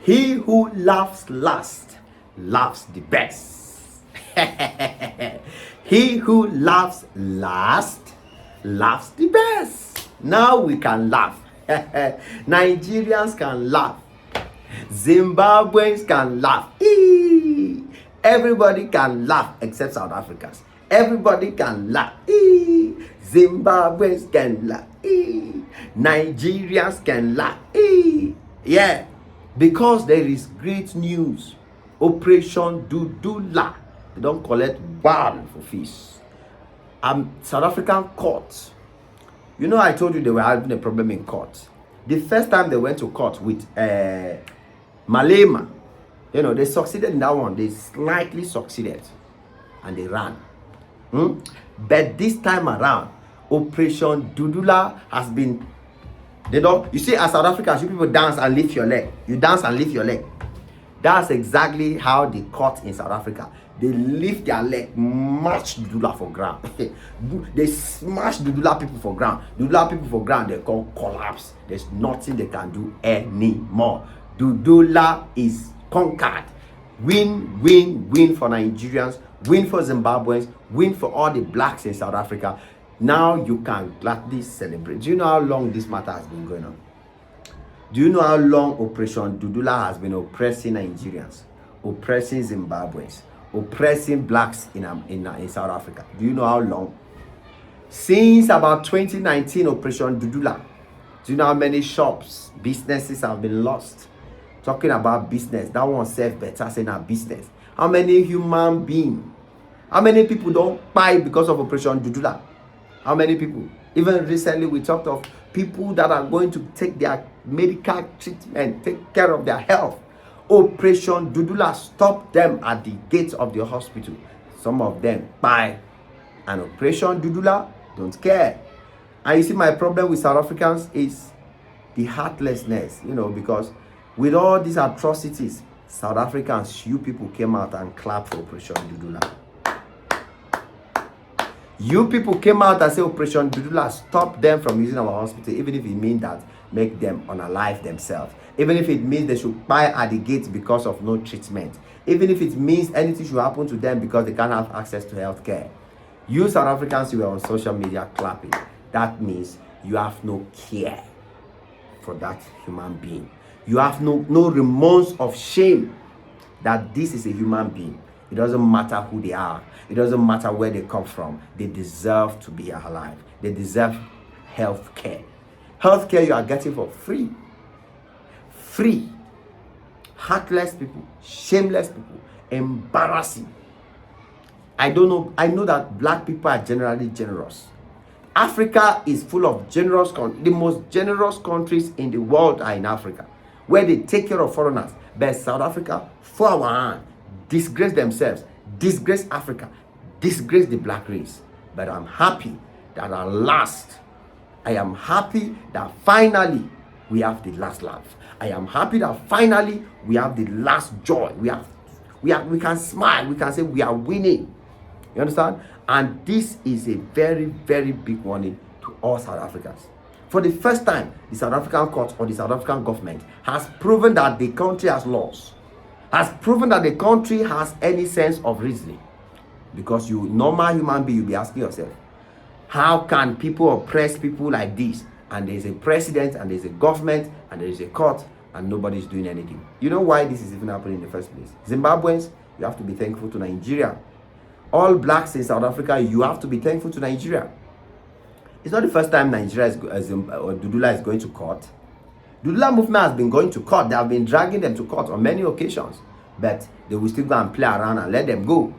He who laughs last laughs the best. He who laughs last laughs the best. Now we can laugh. Nigerians can laugh. Zimbabweans can laugh. Everybody can laugh except South Africans. Everybody can laugh. Zimbabweans can laugh. Nigerians can laugh. Yeah, because there is great news. Operation Dudula. They don't collect one for fees. South African court. You know, I told you they were having a problem in court. The first time they went to court with Malema, you know, they succeeded in that one. They slightly succeeded and they ran. But this time around, Operation Dudula has been, you see, as South Africans, you people dance and lift your leg. You dance and lift your leg. That's exactly how the court in South Africa, they lift their leg, march Dudula for ground. They smash Dudula people for ground. Dudula people for ground, they call collapse. There's nothing they can do anymore. Dudula is conquered. Win, win, win for Nigerians, win for Zimbabweans, win for all the blacks in South Africa. Now you can gladly celebrate. Do you know how long this matter has been going on? Do you know how long Operation Dudula has been oppressing Nigerians, oppressing Zimbabweans, oppressing blacks in South Africa? Do you know how long? Since about 2019, Operation Dudula. Do you know how many shops, businesses have been lost? Talking about business, that one self better saying a business. How many human beings? How many people don't buy because of Operation Dudula? How many people? Even recently we talked of people that are going to take their medical treatment, take care of their health. Operation Dudula stopped them at the gates of the hospital. Some of them buy. And Operation Dudula don't care. And you see, my problem with South Africans is the heartlessness, you know, because with all these atrocities, South Africans, you people came out and clapped for Operation Dudula. You people came out and said Operation Dudula stop them from using our hospital, even if it means that make them unalive themselves. Even if it means they should buy at the gates because of no treatment. Even if it means anything should happen to them because they can't have access to health care. You South Africans, you were on social media clapping. That means you have no care for that human being. You have no remorse of shame that this is a human being. It doesn't matter who they are. It doesn't matter where they come from. They deserve to be alive. They deserve health care. Health care you are getting for free. Free. Heartless people, shameless people, embarrassing. I don't know. I know that black people are generally generous. Africa is full of generous countries. The most generous countries in the world are in Africa, where they take care of foreigners. But South Africa, for our hand, disgrace themselves, disgrace Africa, disgrace the black race. But I'm happy that at last, I am happy that finally we have the last laugh. I am happy that finally we have the last joy. We can smile. We can say we are winning. You understand? And this is a very, very big warning to all South Africans. For the first time, the South African court or the South African government has proven that the country has laws, has proven that the country has any sense of reasoning. Because you, normal human being, you'll be asking yourself, how can people oppress people like this? And there's a president, and there's a government, and there is a court, and nobody's doing anything. You know why this is even happening in the first place? Zimbabweans, you have to be thankful to Nigeria. All blacks in South Africa, you have to be thankful to Nigeria. It's not the first time Nigeria or Dudula is going to court. Dudula movement has been going to court. They have been dragging them to court on many occasions. But they will still go and play around and let them go.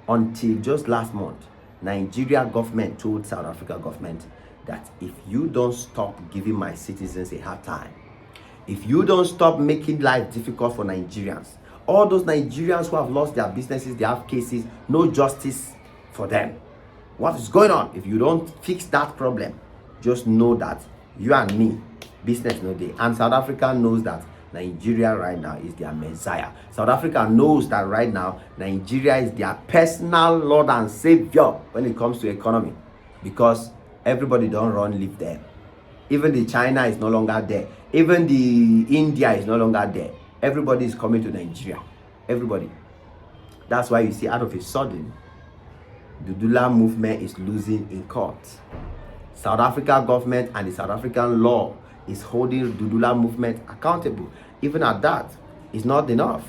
Until just last month, Nigeria government told South Africa government that if you don't stop giving my citizens a hard time, if you don't stop making life difficult for Nigerians, all those Nigerians who have lost their businesses, they have cases, no justice for them. What is going on? If you don't fix that problem, just know that you and me, business no day. And South Africa knows that Nigeria right now is their messiah. South Africa knows that right now, Nigeria is their personal Lord and Savior when it comes to economy. Because everybody don't run live there. Even the China is no longer there. Even the India is no longer there. everybody is coming to Nigeria. Everybody. That's why you see, out of a sudden, Dudula movement is losing in court. South African government and the South African law is holding Dudula movement accountable. Even at that, it's not enough.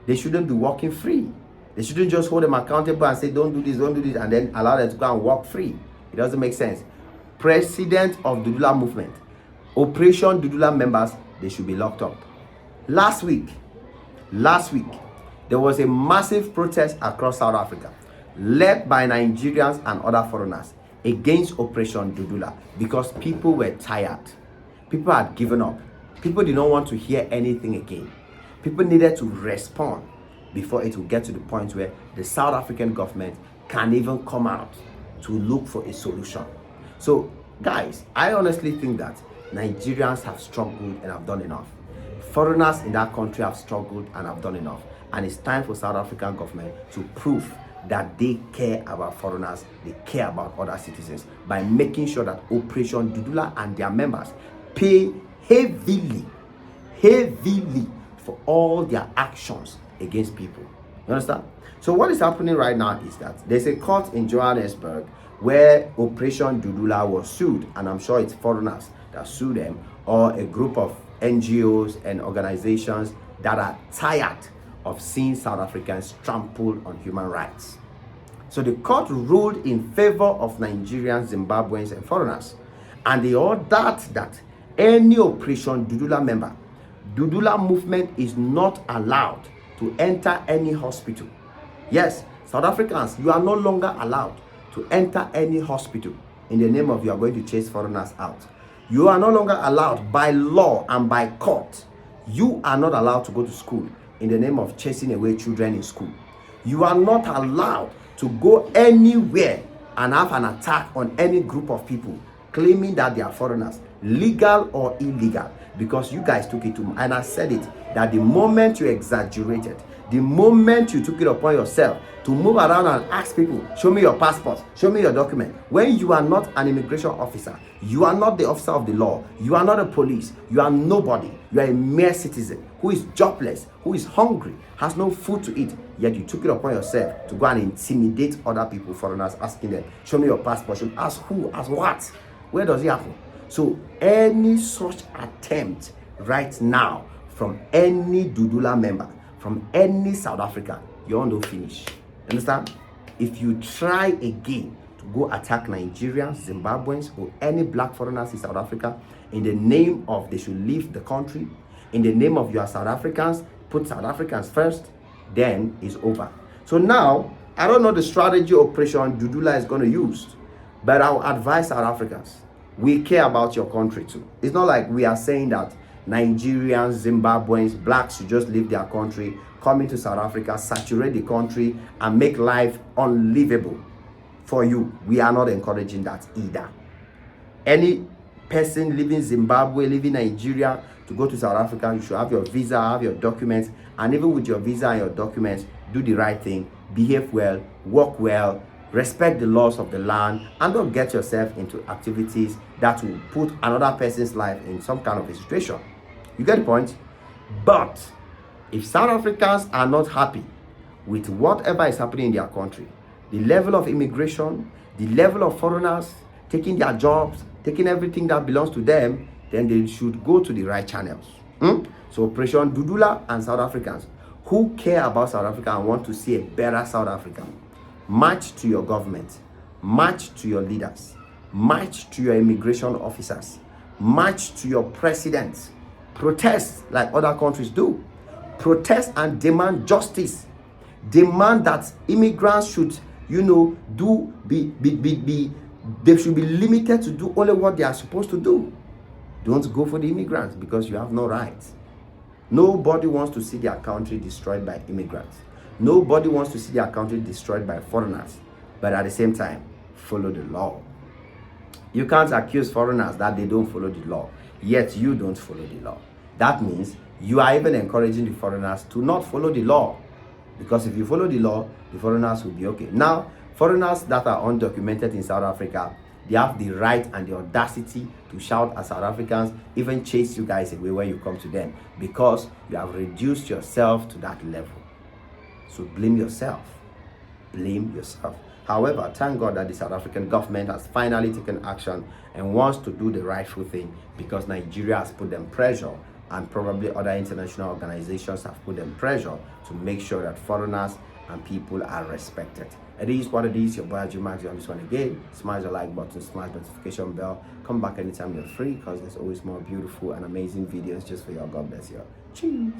They shouldn't be walking free. They shouldn't just hold them accountable and say, don't do this, and then allow them to go and walk free. It doesn't make sense. President of Dudula movement, Operation Dudula members, they should be locked up. Last week, there was a massive protest across South Africa, led by Nigerians and other foreigners against Operation Dudula, because people were tired. People had given up. People did not want to hear anything again. People needed to respond before it would get to the point where the South African government can even come out to look for a solution. So, guys, I honestly think that Nigerians have struggled and have done enough. Foreigners in that country have struggled and have done enough. And it's time for South African government to prove that they care about foreigners, they care about other citizens, by making sure that Operation Dudula and their members pay heavily for all their actions against people. You understand? So what is happening right now is that there's a court in Johannesburg where Operation Dudula was sued, and I'm sure it's foreigners that sued them, or a group of NGOs and organizations that are tired of seeing South Africans trample on human rights. So the court ruled in favor of Nigerians, Zimbabweans, and foreigners, and they ordered that any Operation Dudula member, Dudula movement is not allowed to enter any hospital. Yes, South Africans, you are no longer allowed to enter any hospital in the name of you are going to chase foreigners out. You are no longer allowed by law and by court. You are not allowed to go to school in the name of chasing away children in school. You are not allowed to go anywhere and have an attack on any group of people claiming that they are foreigners, legal or illegal, because you guys took it to, and I said it, that the moment you exaggerated, the moment you took it upon yourself to move around and ask people, show me your passport, show me your document, when you are not an immigration officer, you are not the officer of the law, you are not a police, you are nobody, you are a mere citizen who is jobless, who is hungry, has no food to eat, yet you took it upon yourself to go and intimidate other people, foreigners, asking them, show me your passport. Should ask who, ask what, where does it happen? So any such attempt right now from any Dudula member, from any South African, you want to finish. Understand? If you try again to go attack Nigerians, Zimbabweans, or any black foreigners in South Africa in the name of they should leave the country, in the name of you are South Africans, put South Africans first, then it's over. So now, I don't know the strategy Operation Dudula is going to use, but I will advise South Africans, we care about your country too. It's not like we are saying that Nigerians, Zimbabweans, blacks should just leave their country, come into South Africa, saturate the country, and make life unlivable for you. We are not encouraging that either. Any person living Zimbabwe, living Nigeria, to go to South Africa, you should have your visa, have your documents, and even with your visa and your documents, do the right thing, behave well, work well, respect the laws of the land, and don't get yourself into activities that will put another person's life in some kind of a situation. You get the point? But if South Africans are not happy with whatever is happening in their country, the level of immigration, the level of foreigners taking their jobs, taking everything that belongs to them, then they should go to the right channels. So Operation Dudula and South Africans who care about South Africa and want to see a better South Africa, march to your government, march to your leaders, march to your immigration officers, march to your president, protest like other countries do, protest and demand justice, demand that immigrants should, they should be limited to do only what they are supposed to do. Don't go for the immigrants because you have no rights. Nobody wants to see their country destroyed by immigrants. Nobody wants to see their country destroyed by foreigners. But at the same time, follow the law. You can't accuse foreigners that they don't follow the law, yet you don't follow the law. That means you are even encouraging the foreigners to not follow the law. Because if you follow the law, the foreigners will be okay. Now, foreigners that are undocumented in South Africa, They have the right and the audacity to shout at South Africans, even chase you guys away when you come to them, because you have reduced yourself to that level. So blame yourself. Blame yourself. However, thank God that the South African government has finally taken action and wants to do the rightful thing, because Nigeria has put them pressure, and probably other international organizations have put them pressure to make sure that foreigners and people are respected. It is what it is. Your boy Jimax on this one again. Smash the like button, smash the notification bell. Come back anytime you're free, because there's always more beautiful and amazing videos just for you. God bless you. Cheers.